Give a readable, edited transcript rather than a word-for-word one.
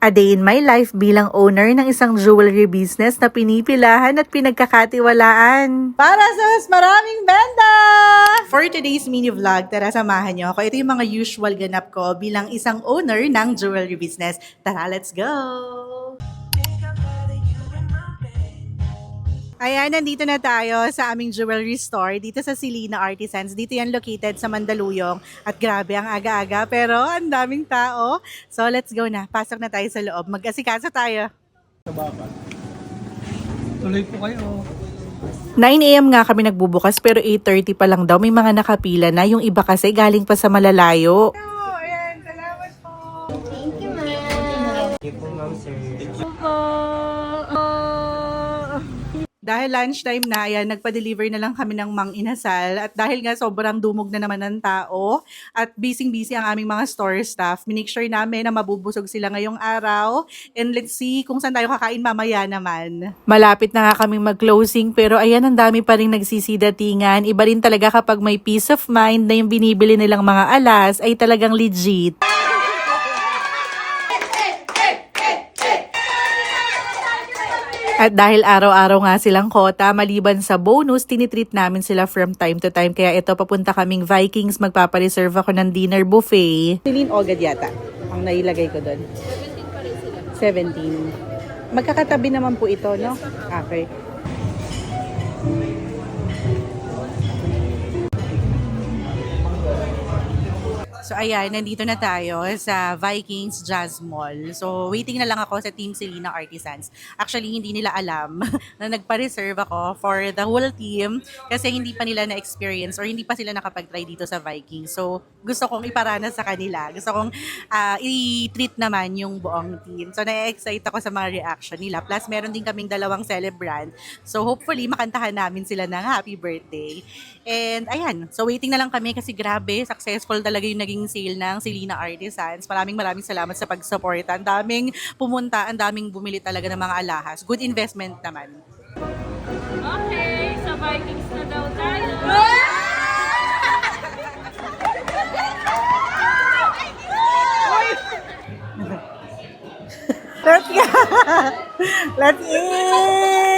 A day in my life bilang owner ng isang jewelry business na pinipilahan at pinagkakatiwalaan. Para sa mas maraming benta! For today's mini vlog, tara samahan niyo ako. Ito yung mga usual ganap ko bilang isang owner ng jewelry business. Tara, let's go! Ayan, nandito na tayo sa aming jewelry store dito sa Selena Artisans. Dito yan located sa Mandaluyong. At grabe, ang aga-aga pero ang daming tao. So let's go na. Pasok na tayo sa loob. Mag-asikaso tayo. Tuloy po kayo. 9 AM nga kami nagbubukas pero 8:30 pa lang daw. May mga nakapila na. Yung iba kasi galing pa sa malalayo. Ayan, salamat po. Thank you, ma'am. Thank you po, ma'am, sir. Dahil lunchtime na, ayan, nagpa-deliver na lang kami ng Mang Inasal. At dahil nga sobrang dumog na naman ng tao at busy-busy ang aming mga store staff, minake sure namin na mabubusog sila ngayong araw. And let's see kung saan tayo kakain mamaya naman. Malapit na nga kaming mag-closing pero ayan, ang dami pa rin nagsisidatingan. Iba rin talaga kapag may peace of mind na yung binibili nilang mga alas ay talagang legit. At dahil araw-araw nga silang kota, maliban sa bonus, tinitreat namin sila from time to time. Kaya ito, papunta kaming Vikings, magpapareserve ako ng dinner buffet. Celine Ogad yata, ang nailagay ko doon. 17 pa rin sila. 17. Magkakatabi naman po ito, no? Okay. So ayan, nandito na tayo sa Vikings Jazz Mall. So waiting na lang ako sa Team Selena Artisans. Actually, hindi nila alam na nagpa-reserve ako for the whole team kasi hindi pa nila na-experience or hindi pa sila nakapag-try dito sa Vikings. So gusto kong iparana sa kanila. Gusto kong i-treat naman yung buong team. So na-excite ako sa mga reaction nila. Plus meron din kaming dalawang celebrant. So hopefully makantahan namin sila ng happy birthday. And ayan, so waiting na lang kami kasi grabe, successful talaga yung naging sale ng Selena Artisans. Maraming salamat sa pag-suporta. Ang daming pumunta, ang daming bumili talaga ng mga alahas. Good investment naman. Okay, sa Vikings na daw tayo. Let's go! Let's eat!